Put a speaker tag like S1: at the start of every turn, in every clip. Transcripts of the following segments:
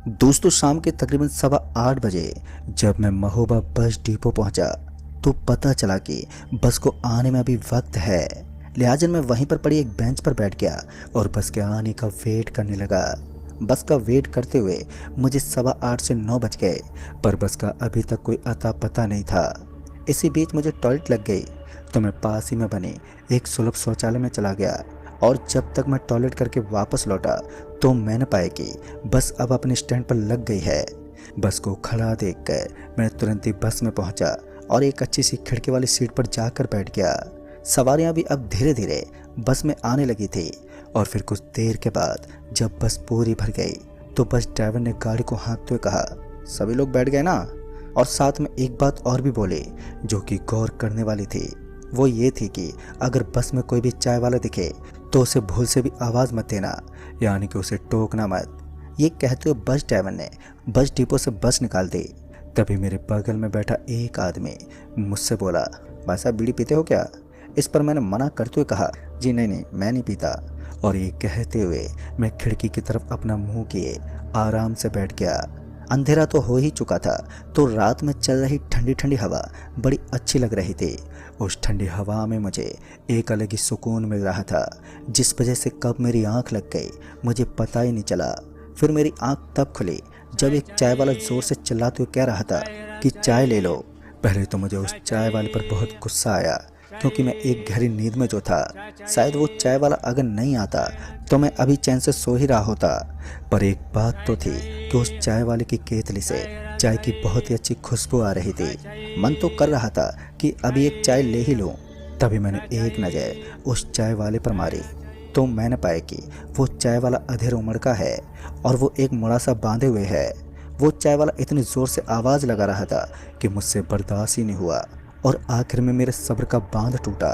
S1: दोस्तों, शाम के तकरीबन 8:15 बजे जब मैं महोबा बस डिपो पहुंचा तो पता चला कि बस को आने में अभी वक्त है। लिहाजा मैं वहीं पर पड़ी एक बेंच पर बैठ गया और बस के आने का वेट करने लगा। बस का वेट करते हुए मुझे 8:15 से 9 बज गए, पर बस का अभी तक कोई अता पता नहीं था। इसी बीच मुझे टॉयलेट लग गई तो मैं पास ही में बने एक सुलभ शौचालय में चला गया और जब तक मैं टॉयलेट करके वापस लौटा तो मैंने पाया कि बस अब अपने स्टैंड पर लग गई है। बस को खड़ा देखकर मैं तुरंत ही बस में पहुंचा और एक अच्छी सी खिड़की वाली सीट पर जाकर बैठ गया। सवारियां भी अब धीरे धीरे बस में आने लगी थी और फिर कुछ देर के बाद जब बस पूरी भर गई तो बस ड्राइवर ने गाड़ी को हाँकते हुए कहा, सभी लोग बैठ गए ना? और साथ में एक बात और भी बोले जो कि गौर करने वाली थी। वो ये थी कि अगर बस में कोई भी चाय वाला दिखे तो उसे भूल से भी आवाज़ मत देना, यानी कि उसे टोकना मत। ये कहते हुए बस ड्राइवर ने बस डिपो से बस निकाल दी। तभी मेरे बगल में बैठा एक आदमी मुझसे बोला, भाई साहब बीड़ी पीते हो क्या? इस पर मैंने मना करते हुए कहा, जी नहीं नहीं, मैं नहीं पीता। और ये कहते हुए मैं खिड़की की तरफ अपना मुंह किए आराम से बैठ गया। अंधेरा तो हो ही चुका था तो रात में चल रही ठंडी ठंडी हवा बड़ी अच्छी लग रही थी। उस ठंडी हवा में मुझे एक अलग ही सुकून मिल रहा था, जिस वजह से कब मेरी आंख लग गई मुझे पता ही नहीं चला। फिर मेरी आंख तब खुली जब एक चाय वाला जोर से चिल्लाते हुए कह रहा था कि चाय ले लो। पहले तो मुझे उस चाय वाले पर बहुत गुस्सा आया, क्योंकि मैं एक गहरी नींद में जो था। शायद वो चाय वाला अगर नहीं आता तो मैं अभी चैन से सो ही रहा होता। पर एक बात तो थी कि उस चाय वाले की केतली से चाय की बहुत ही अच्छी खुशबू आ रही थी। मन तो कर रहा था कि अभी एक चाय ले ही लूं। तभी मैंने एक नज़र उस चाय वाले पर मारी तो मैंने पाया कि वो चाय वाला अधेर उम्र का है और वो एक मुड़ा सा बांधे हुए है। वो चाय वाला इतनी ज़ोर से आवाज़ लगा रहा था कि मुझसे बर्दाश्त ही नहीं हुआ और आखिर में मेरे सब्र का बांध टूटा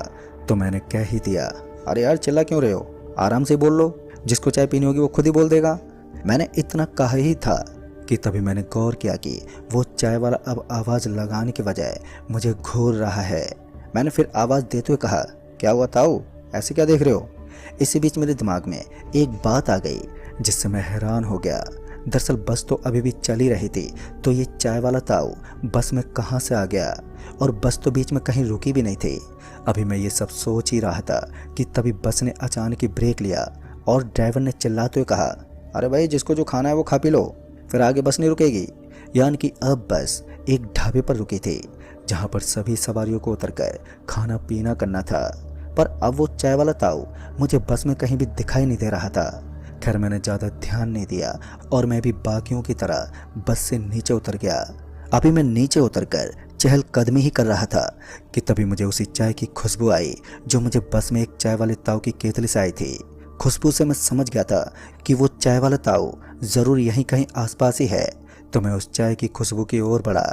S1: तो मैंने कह ही दिया, अरे यार चिल्ला क्यों रहे हो? आराम से बोल लो, जिसको चाय पीनी होगी वो खुद ही बोल देगा। मैंने इतना कहा ही था कि तभी मैंने गौर किया कि वो चाय वाला अब आवाज़ लगाने के बजाय मुझे घूर रहा है। मैंने फिर आवाज़ देते हुए कहा, क्या हुआ ताऊ, ऐसे क्या देख रहे हो? इसी बीच मेरे दिमाग में एक बात आ गई जिससे मैं हैरान हो गया। दरअसल बस तो अभी भी चली रही थी तो ये चाय वाला ताऊ बस में कहाँ से आ गया? और बस तो बीच में कहीं रुकी भी नहीं थी। अभी मैं ये सब सोच ही रहा था कि तभी बस ने अचानक ही ब्रेक लिया और ड्राइवर ने चिल्लाते हुए कहा, अरे भाई जिसको जो खाना है वो खा पी लो, फिर आगे बस नहीं रुकेगी। यानी कि अब बस एक ढाबे पर रुकी थी जहाँ पर सभी सवारियों को उतरकर खाना पीना करना था। पर अब वो चाय वाला ताऊ मुझे बस में कहीं भी दिखाई नहीं दे रहा था। खैर मैंने ज़्यादा ध्यान नहीं दिया और मैं भी बाकियों की तरह बस से नीचे उतर गया। अभी मैं नीचे उतरकर चहलकदमी ही कर रहा था कि तभी मुझे उसी चाय की खुशबू आई जो मुझे बस में एक चाय वाले ताऊ की केतली से आई थी। खुशबू से मैं समझ गया था कि वो चाय वाला ताऊ ज़रूर यहीं कहीं आसपास ही है। तो मैं उस चाय की खुशबू की ओर बढ़ा।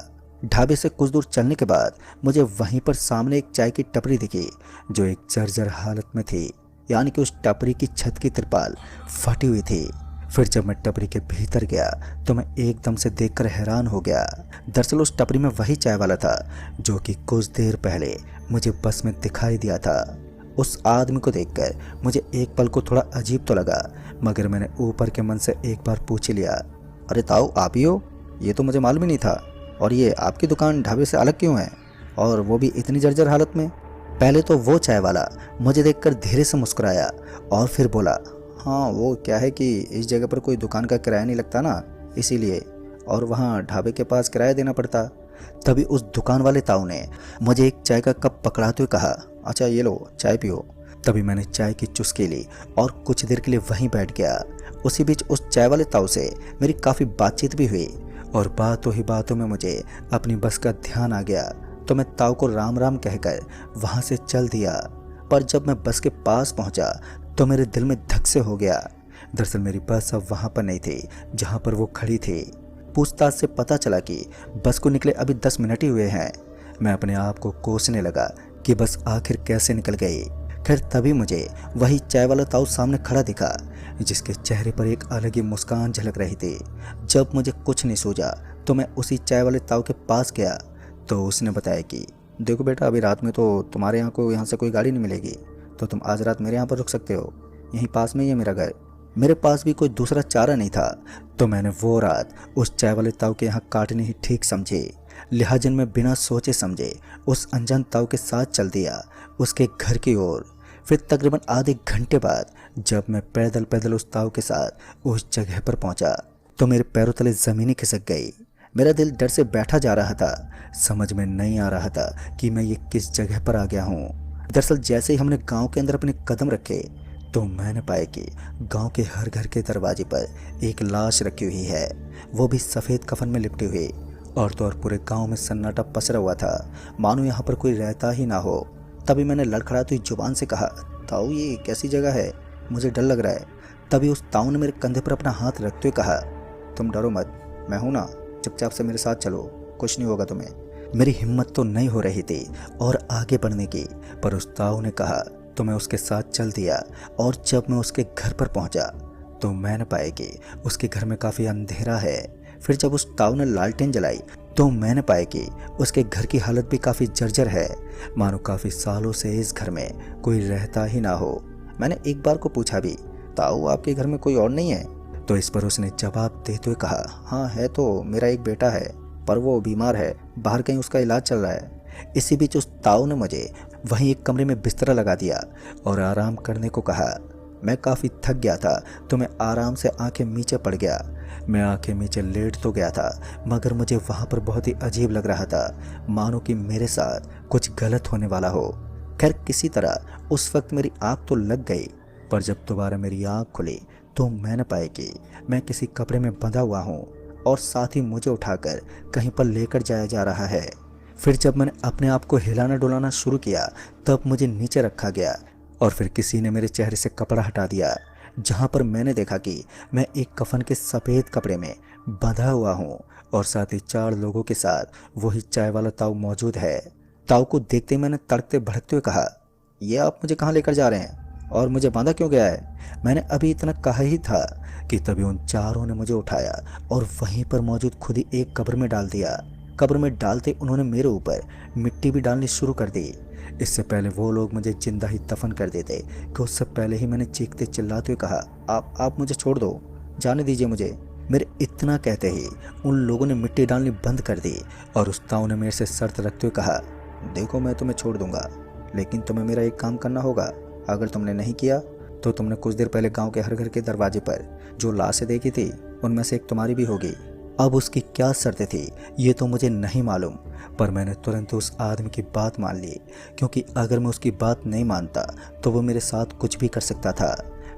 S1: ढाबे से कुछ दूर चलने के बाद मुझे वहीं पर सामने एक चाय की टपरी दिखी जो एक जर्जर हालत में थी, यानी कि उस टपरी की छत की तिरपाल फटी हुई थी। फिर जब मैं टपरी के भीतर गया तो मैं एकदम से देखकर हैरान हो गया। दरअसल उस टपरी में वही चाय वाला था जो कि कुछ देर पहले मुझे बस में दिखाई दिया था। उस आदमी को देखकर मुझे एक पल को थोड़ा अजीब तो लगा, मगर मैंने ऊपर के मन से एक बार पूछ लिया, अरे ताऊ आप ही हो? ये तो मुझे मालूम ही नहीं था। और ये आपकी दुकान ढाबे से अलग क्यों है, और वो भी इतनी जर्जर हालत में? पहले तो वो चाय वाला मुझे देखकर धीरे से मुस्कुराया और फिर बोला, हाँ वो क्या है कि इस जगह पर कोई दुकान का किराया नहीं लगता ना, इसीलिए, और वहाँ ढाबे के पास किराया देना पड़ता। तभी उस दुकान वाले ताऊ ने मुझे एक चाय का कप पकड़ाते हुए कहा, अच्छा ये लो चाय पियो। तभी मैंने चाय की चुस्की ली और कुछ देर के लिए वहीं बैठ गया। उसी बीच उस चाय वाले ताऊ से मेरी काफ़ी बातचीत भी हुई और बातों ही बातों में मुझे अपनी बस का ध्यान आ गया तो मैं ताऊ को राम राम कहकर वहाँ से चल दिया। पर जब मैं बस के पास पहुँचा तो मेरे दिल में धक से हो गया। दरअसल मेरी बस अब वहाँ पर नहीं थी जहाँ पर वो खड़ी थी। पूछताछ से पता चला कि बस को निकले अभी 10 मिनट ही हुए हैं। मैं अपने आप को कोसने लगा कि बस आखिर कैसे निकल गई। खैर तभी मुझे वही चाय वाला ताऊ सामने खड़ा दिखा जिसके चेहरे पर एक अलग ही मुस्कान झलक रही थी। जब मुझे कुछ नहीं सूझा तो मैं उसी चाय वाले ताऊ के पास गया तो उसने बताया कि देखो बेटा, अभी रात में तो तुम्हारे यहाँ से कोई गाड़ी नहीं मिलेगी, तो तुम आज रात मेरे यहाँ पर रुक सकते हो, यहीं पास में ही है मेरा घर। मेरे पास भी कोई दूसरा चारा नहीं था, तो मैंने वो रात उस चाय वाले ताऊ के यहाँ काटनी ही ठीक समझी। लिहाजन में बिना सोचे समझे उस अनजान ताऊ के साथ चल दिया उसके घर की ओर। फिर तकरीबन आधे घंटे बाद जब मैं पैदल पैदल उस ताऊ के साथ उस जगह पर पहुंचा तो मेरे पैरों तले ज़मीन ही खिसक गई। मेरा दिल डर से बैठा जा रहा था। समझ में नहीं आ रहा था कि मैं ये किस जगह पर आ गया हूँ। दरअसल जैसे ही हमने गांव के अंदर अपने कदम रखे तो मैंने पाया कि गांव के हर घर के दरवाजे पर एक लाश रखी हुई है, वो भी सफ़ेद कफन में लिपटी हुई। और तो और पूरे गांव में सन्नाटा पसरा हुआ था, मानो यहाँ पर कोई रहता ही ना हो। तभी मैंने लड़खड़ाती हुई जुबान से कहा, ताऊ ये कैसी जगह है, मुझे डर लग रहा है। तभी उस ताऊ ने मेरे कंधे पर अपना हाथ रखते हुए कहा, तुम डरो मत, मैं हूँ ना, चुपचाप से मेरे साथ चलो, कुछ नहीं होगा तुम्हें। मेरी हिम्मत तो नहीं हो रही थी और आगे बढ़ने की, पर उस ताऊ ने कहा तो मैं उसके साथ चल दिया। और जब मैं उसके घर पर पहुंचा तो मैंने पाया कि उसके घर में काफ़ी अंधेरा है। फिर जब उस ताऊ ने लालटेन जलाई तो मैंने पाया कि उसके घर की हालत भी काफ़ी जर्जर है, मानो काफ़ी सालों से इस घर में कोई रहता ही ना हो। मैंने एक बार को पूछा भी, ताऊ आपके घर में कोई और नहीं है? तो इस पर उसने जवाब देते हुए कहा, हाँ है तो, मेरा एक बेटा है, पर वो बीमार है, बाहर कहीं उसका इलाज चल रहा है। इसी बीच उस ताऊ ने मुझे वहीं एक कमरे में बिस्तरा लगा दिया और आराम करने को कहा। मैं काफ़ी थक गया था तो मैं आराम से आंखें नीचे पड़ गया। मैं आंखें नीचे लेट तो गया था, मगर मुझे वहाँ पर बहुत ही अजीब लग रहा था, मानो कि मेरे साथ कुछ गलत होने वाला हो। खैर किसी तरह उस वक्त मेरी आँख तो लग गई, पर जब दोबारा मेरी आँख खुली तो मैंने पाया कि मैं किसी कपड़े में बंधा हुआ हूँ और साथ ही मुझे उठाकर कहीं पर लेकर जाया जा रहा है। फिर जब मैंने अपने आप को हिलाना डुलाना शुरू किया तब मुझे नीचे रखा गया और फिर किसी ने मेरे चेहरे से कपड़ा हटा दिया, जहाँ पर मैंने देखा कि मैं एक कफन के सफ़ेद कपड़े में बंधा हुआ हूँ और साथ ही 4 लोगों के साथ वही चाय वाला ताऊ मौजूद है। ताऊ को देखते ही मैंने तड़कते भड़कते हुए कहा, ये आप मुझे कहाँ लेकर जा रहे हैं और मुझे बांधा क्यों गया है? मैंने अभी इतना कहा ही था कि तभी उन चारों ने मुझे उठाया और वहीं पर मौजूद खुद ही एक कब्र में डाल दिया। कब्र में डालते उन्होंने मेरे ऊपर मिट्टी भी डालनी शुरू कर दी। इससे पहले वो लोग मुझे जिंदा ही दफन कर देते कि उससे पहले ही मैंने चीखते चिल्लाते हुए कहा, आप मुझे छोड़ दो, जाने दीजिए मुझे। मेरे इतना कहते ही उन लोगों ने मिट्टी डालनी बंद कर दी और उस ताऊ ने मेरे से शर्त रखते हुए कहा, देखो मैं तुम्हें छोड़ दूंगा, लेकिन तुम्हें मेरा एक काम करना होगा। अगर तुमने नहीं किया तो तुमने कुछ देर पहले गाँव के हर घर के दरवाजे पर जो लाशें देखी थी उनमें से एक तुम्हारी भी होगी। अब उसकी क्या शर्तें थी ये तो मुझे नहीं मालूम, पर मैंने तुरंत उस आदमी की बात मान ली, क्योंकि अगर मैं उसकी बात नहीं मानता तो वो मेरे साथ कुछ भी कर सकता था।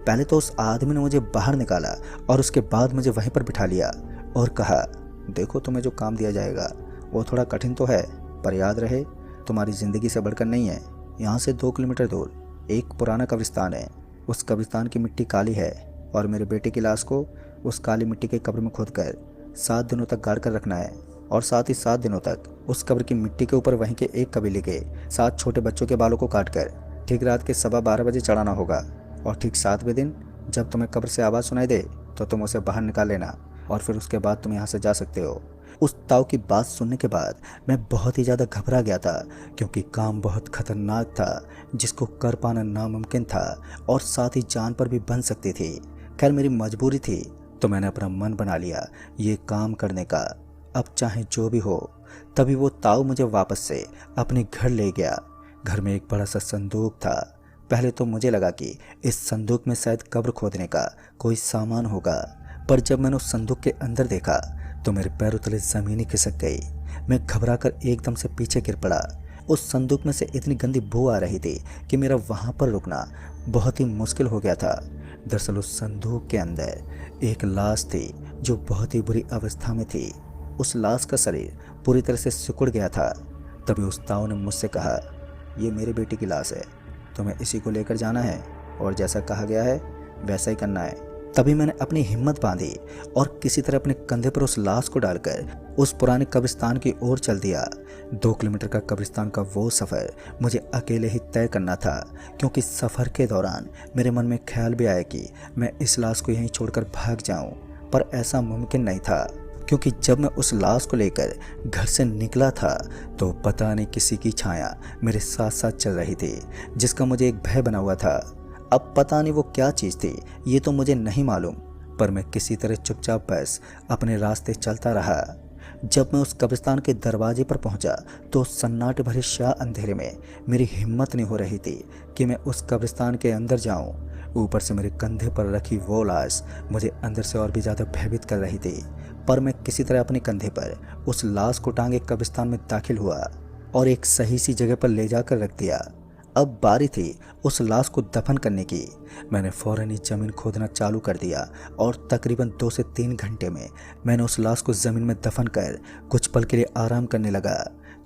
S1: पहले तो उस आदमी ने मुझे बाहर निकाला और उसके बाद मुझे वहीं पर बिठा लिया और कहा, देखो तुम्हें जो काम दिया जाएगा वो थोड़ा कठिन तो है, पर याद रहे तुम्हारी ज़िंदगी से बढ़कर नहीं है। यहाँ से 2 किलोमीटर दूर एक पुराना कब्रिस्तान है, उस कब्रिस्तान की मिट्टी काली है और मेरे बेटे की लाश को उस काली मिट्टी के कब्र में खोदकर 7 दिनों तक गाड़ कर रखना है और साथ ही 7 दिनों तक उस कब्र की मिट्टी के ऊपर वहीं के एक कबीले के 7 छोटे बच्चों के बालों को काटकर ठीक रात के 12:15 बजे चढ़ाना होगा। और ठीक 7वें दिन जब तुम्हें कब्र से आवाज़ सुनाई दे तो तुम उसे बाहर निकाल लेना और फिर उसके बाद तुम यहाँ से जा सकते हो। उस ताऊ की बात सुनने के बाद मैं बहुत ही ज़्यादा घबरा गया था, क्योंकि काम बहुत खतरनाक था जिसको कर पाना नामुमकिन था और साथ ही जान पर भी बन सकती थी। खैर मेरी मजबूरी थी तो मैंने अपना मन बना लिया ये काम करने का, अब चाहे जो भी हो। तभी वो ताऊ मुझे वापस से अपने घर ले गया। घर में एक बड़ा सा संदूक था। पहले तो मुझे लगा कि इस संदूक में शायद कब्र खोदने का कोई सामान होगा, पर जब मैंने उस संदूक के अंदर देखा तो मेरे पैरों तले ज़मीन ही खिसक गई। मैं घबरा कर एकदम से पीछे गिर पड़ा। उस संदूक में से इतनी गंदी बू आ रही थी कि मेरा वहाँ पर रुकना बहुत ही मुश्किल हो गया था। दरअसल उस संदूक के अंदर एक लाश थी जो बहुत ही बुरी अवस्था में थी। उस लाश का शरीर पूरी तरह से सिकुड़ गया था। तभी उस ताऊ ने मुझसे कहा, ये मेरे बेटे की लाश है, तुम्हें इसी को लेकर जाना है और जैसा कहा गया है वैसा ही करना है। तभी मैंने अपनी हिम्मत बांधी और किसी तरह अपने कंधे पर उस लाश को डालकर उस पुराने कब्रिस्तान की ओर चल दिया। 2 किलोमीटर का कब्रिस्तान का वो सफ़र मुझे अकेले ही तय करना था, क्योंकि सफ़र के दौरान मेरे मन में ख्याल भी आया कि मैं इस लाश को यहीं छोड़कर भाग जाऊं, पर ऐसा मुमकिन नहीं था, क्योंकि जब मैं उस लाश को लेकर घर से निकला था तो पता नहीं किसी की छाया मेरे साथ साथ चल रही थी, जिसका मुझे एक भय बना हुआ था। अब पता नहीं वो क्या चीज़ थी, ये तो मुझे नहीं मालूम, पर मैं किसी तरह चुपचाप बस अपने रास्ते चलता रहा। जब मैं उस कब्रिस्तान के दरवाजे पर पहुंचा तो सन्नाटे भरे शाह अंधेरे में मेरी हिम्मत नहीं हो रही थी कि मैं उस कब्रिस्तान के अंदर जाऊं। ऊपर से मेरे कंधे पर रखी वो लाश मुझे अंदर से और भी ज़्यादा भयभीत कर रही थी। पर मैं किसी तरह अपने कंधे पर उस लाश को टांगे कब्रिस्तान में दाखिल हुआ और एक सही सी जगह पर ले जाकर रख दिया। अब बारी थी उस लाश को दफन करने की। मैंने फौरन ही जमीन खोदना चालू कर दिया और तकरीबन 2 से 3 घंटे में मैंने उस लाश को जमीन में दफन कर कुछ पल के लिए आराम करने लगा।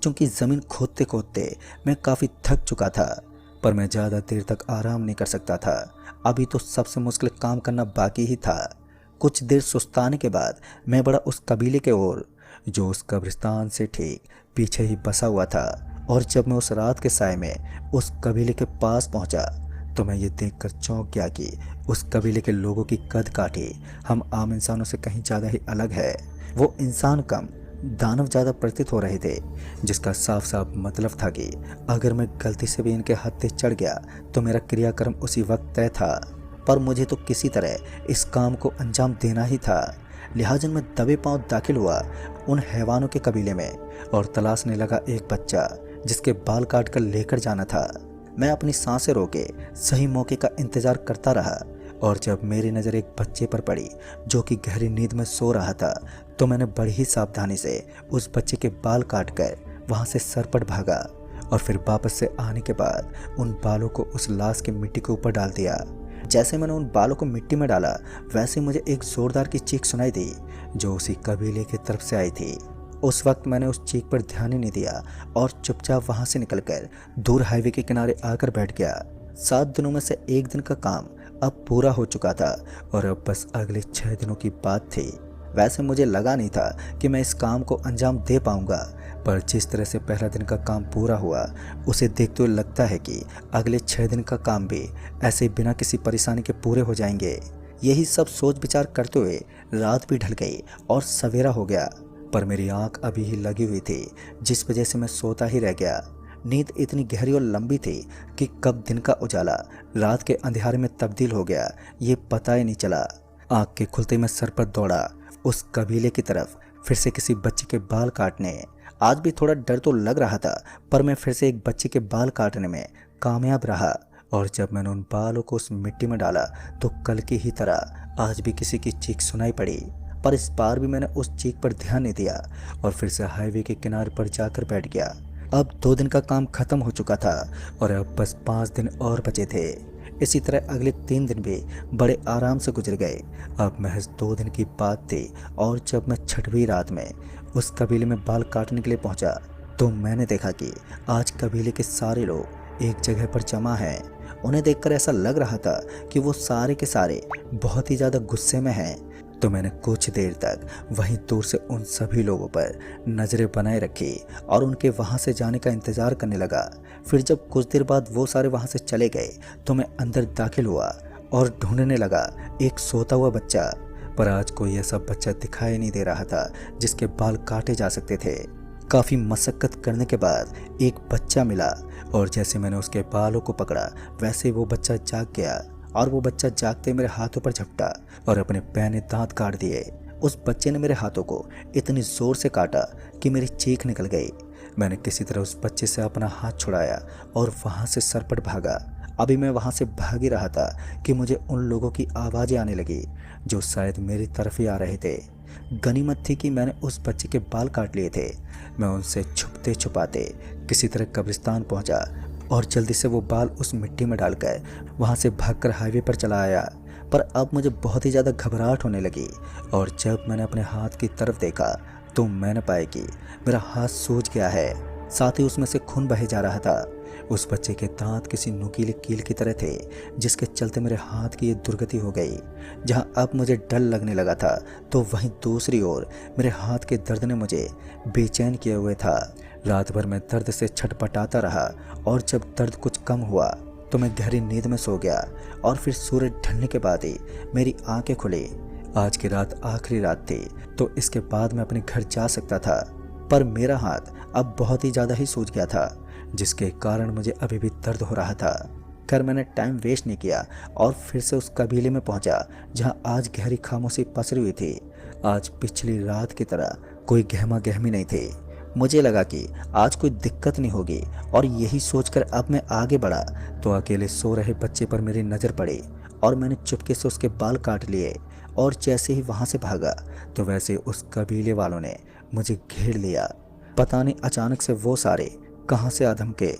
S1: क्योंकि जमीन खोदते खोदते मैं काफ़ी थक चुका था, पर मैं ज़्यादा देर तक आराम नहीं कर सकता था। अभी तो सबसे मुश्किल काम करना बाकी ही था। कुछ देर सुस्ताने के बाद मैं बढ़ा उस कबीले के ओर जो उस कब्रिस्तान से ठीक पीछे ही बसा हुआ था। और जब मैं उस रात के साए में उस कबीले के पास पहुंचा तो मैं ये देखकर चौंक गया कि उस कबीले के लोगों की कद काठी हम आम इंसानों से कहीं ज़्यादा ही अलग है। वो इंसान कम, दानव ज़्यादा प्रतीत हो रहे थे, जिसका साफ साफ मतलब था कि अगर मैं गलती से भी इनके हत्थे चढ़ गया तो मेरा क्रियाक्रम उसी वक्त तय था। पर मुझे तो किसी तरह इस काम को अंजाम देना ही था। लिहाजा मैं दबे पांव दाखिल हुआ उन हैवानों के कबीले में और तलाशने लगा एक बच्चा जिसके बाल काट कर लेकर जाना था। मैं अपनी सांसें रोके सही मौके का इंतजार करता रहा और जब मेरी नज़र एक बच्चे पर पड़ी जो कि गहरी नींद में सो रहा था तो मैंने बड़ी ही सावधानी से उस बच्चे के बाल काट कर वहाँ से सरपट भागा और फिर वापस से आने के बाद उन बालों को उस लाश की मिट्टी के ऊपर डाल दिया। जैसे मैंने उन बालों को मिट्टी में डाला वैसे मुझे एक ज़ोरदार की चीख सुनाई दी जो उसी कबीले की तरफ से आई थी। उस वक्त मैंने उस चीख पर ध्यान ही नहीं दिया और चुपचाप वहाँ से निकलकर दूर हाईवे के किनारे आकर बैठ गया। 7 दिनों में से एक दिन का काम अब पूरा हो चुका था और अब बस अगले 6 दिनों की बात थी। वैसे मुझे लगा नहीं था कि मैं इस काम को अंजाम दे पाऊंगा, पर जिस तरह से पहला दिन का काम पूरा हुआ उसे देखते हुए लगता है कि अगले 6 दिन का काम भी ऐसे बिना किसी परेशानी के पूरे हो जाएंगे। यही सब सोच विचार करते हुए रात भी ढल गई और सवेरा हो गया, पर मेरी आंख अभी ही लगी हुई थी जिस वजह से मैं सोता ही रह गया। नींद इतनी गहरी और लंबी थी कि कब दिन का उजाला रात के अंधेरे में तब्दील हो गया ये पता ही नहीं चला। आंख के खुलते मैं सर पर दौड़ा उस कबीले की तरफ फिर से किसी बच्चे के बाल काटने। आज भी थोड़ा डर तो लग रहा था, पर मैं फिर से एक बच्चे के बाल काटने में कामयाब रहा और जब मैंने उन बालों को उस मिट्टी में डाला तो कल की ही तरह आज भी किसी की चीख सुनाई पड़ी। पर इस बार भी मैंने उस चीख पर ध्यान नहीं दिया और फिर से हाईवे के किनारे पर जाकर बैठ गया। अब 2 दिन का काम खत्म हो चुका था और अब बस 5 दिन और बचे थे। इसी तरह अगले 3 दिन भी बड़े आराम से गुजर गए। अब महज 2 दिन की बात थी और जब मैं 6वीं रात में उस कबीले में बाल काटने के लिए पहुंचा तो मैंने देखा कि आज कबीले के सारे लोग एक जगह पर जमा हैं। उन्हें देखकर ऐसा लग रहा था कि वो सारे के सारे बहुत ही ज़्यादा गुस्से में हैं। तो मैंने कुछ देर तक वहीं दूर से उन सभी लोगों पर नज़रें बनाए रखी और उनके वहाँ से जाने का इंतज़ार करने लगा। फिर जब कुछ देर बाद वो सारे वहाँ से चले गए तो मैं अंदर दाखिल हुआ और ढूंढने लगा एक सोता हुआ बच्चा, पर आज कोई ऐसा बच्चा दिखाई नहीं दे रहा था जिसके बाल काटे जा सकते थे। काफ़ी मशक्क़त करने के बाद एक बच्चा मिला और जैसे मैंने उसके बालों को पकड़ा वैसे वो बच्चा जाग गया और वो बच्चा जागते मेरे हाथों पर झपटा और अपने पैने दांत काट दिए। उस बच्चे ने मेरे हाथों को इतनी ज़ोर से काटा कि मेरी चीख निकल गई। मैंने किसी तरह उस बच्चे से अपना हाथ छुड़ाया और वहाँ से सरपट भागा। अभी मैं वहाँ से भाग ही रहा था कि मुझे उन लोगों की आवाज़ें आने लगी जो शायद मेरी तरफ ही आ रहे थे। गनीमत थी कि मैंने उस बच्चे के बाल काट लिए थे। मैं उनसे छुपते छुपाते किसी तरह कब्रिस्तान पहुँचा और जल्दी से वो बाल उस मिट्टी में डालकर वहाँ से भागकर हाईवे पर चला आया। पर अब मुझे बहुत ही ज़्यादा घबराहट होने लगी और जब मैंने अपने हाथ की तरफ देखा तो मैंने पाया कि मेरा हाथ सूज गया है, साथ ही उसमें से खून बहे जा रहा था। उस बच्चे के दांत किसी नुकीले कील की तरह थे जिसके चलते मेरे हाथ की ये दुर्गति हो गई। जहाँ अब मुझे डर लगने लगा था तो वहीं दूसरी ओर मेरे हाथ के दर्द ने मुझे बेचैन किए हुए था। रात भर मैं दर्द से छटपटाता रहा और जब दर्द कुछ कम हुआ तो मैं गहरी नींद में सो गया और फिर सूरज ढलने के बाद ही मेरी आंखें खुली। आज की रात आखिरी रात थी तो इसके बाद मैं अपने घर जा सकता था, पर मेरा हाथ अब बहुत ही ज़्यादा ही सूज गया था जिसके कारण मुझे अभी भी दर्द हो रहा था। खैर मैंने टाइम वेस्ट नहीं किया और फिर से उस कबीले में पहुंचा जहां आज गहरी खामोशी पसरी हुई थी। आज पिछली रात की तरह कोई गहमा गहमी नहीं थी। मुझे लगा कि आज कोई दिक्कत नहीं होगी और यही सोचकर अब मैं आगे बढ़ा तो अकेले सो रहे बच्चे पर मेरी नज़र पड़ी और मैंने चुपके से उसके बाल काट लिए। और जैसे ही वहां से भागा तो वैसे उस कबीले वालों ने मुझे घेर लिया। पता नहीं अचानक से वो सारे कहां से आ धमके।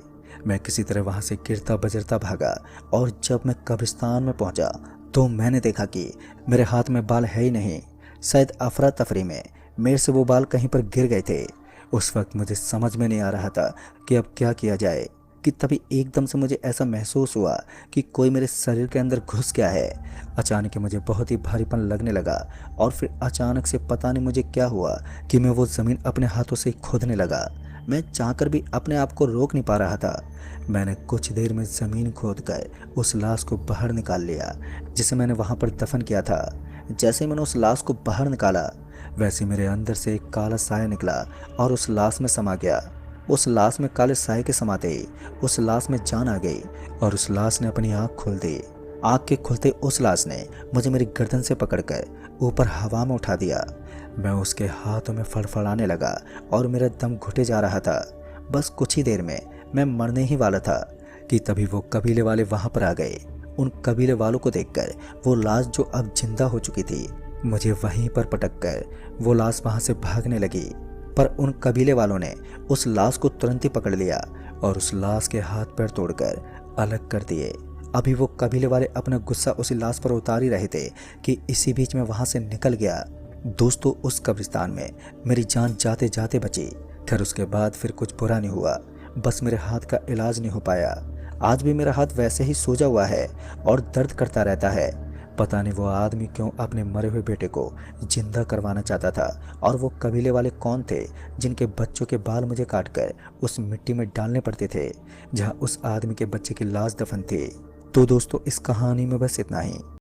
S1: मैं किसी तरह वहां से गिरता बजरता भागा और जब मैं कब्रिस्तान में पहुंचा तो मैंने देखा कि मेरे हाथ में बाल है ही नहीं। शायद अफरा तफरी में मेरे से वो बाल कहीं पर गिर गए थे। उस वक्त मुझे समझ में नहीं आ रहा था कि अब क्या किया जाए कि तभी एकदम से मुझे ऐसा महसूस हुआ कि कोई मेरे शरीर के अंदर घुस गया है। अचानक ही मुझे बहुत ही भारीपन लगने लगा और फिर अचानक से पता नहीं मुझे क्या हुआ कि मैं वो ज़मीन अपने हाथों से खोदने लगा। मैं चाहकर भी अपने आप को रोक नहीं पा रहा था। मैंने कुछ देर में ज़मीन खोद कर उस लाश को बाहर निकाल लिया जिसे मैंने वहाँ पर दफन किया था। जैसे मैंने उस लाश को बाहर निकाला वैसे मेरे अंदर से एक काला साया निकला और उस लाश में समा गया। उस लाश में काले साए के समाते ही उस लाश में जान आ गई और उस लाश ने अपनी आँख खोल दी। आँख के खुलते उस लाश ने मुझे मेरी गर्दन से पकड़कर ऊपर हवा में उठा दिया। मैं उसके हाथों में फड़फड़ाने लगा और मेरा दम घुटे जा रहा था। बस कुछ ही देर में मैं मरने ही वाला था कि तभी वो कबीले वाले वहां पर आ गए। उन कबीले वालों को देखकर वो लाश जो अब जिंदा हो चुकी थी मुझे वहीं पर पटक कर वो लाश वहां से भागने लगी। पर उन कबीले वालों ने उस लाश को तुरंत ही पकड़ लिया और उस लाश के हाथ पैर तोड़कर अलग कर दिए। अभी वो कबीले वाले अपना गुस्सा उसी लाश पर उतार ही रहे थे कि इसी बीच में वहां से निकल गया। दोस्तों उस कब्रिस्तान में मेरी जान जाते जाते बची। खैर उसके बाद फिर कुछ बुरा नहीं हुआ, बस मेरे हाथ का इलाज नहीं हो पाया। आज भी मेरा हाथ वैसे ही सूजा हुआ है और दर्द करता रहता है। पता नहीं वो आदमी क्यों अपने मरे हुए बेटे को जिंदा करवाना चाहता था और वो कबीले वाले कौन थे जिनके बच्चों के बाल मुझे काटकर उस मिट्टी में डालने पड़ते थे जहां उस आदमी के बच्चे की लाश दफन थी। तो दोस्तों इस कहानी में बस इतना ही।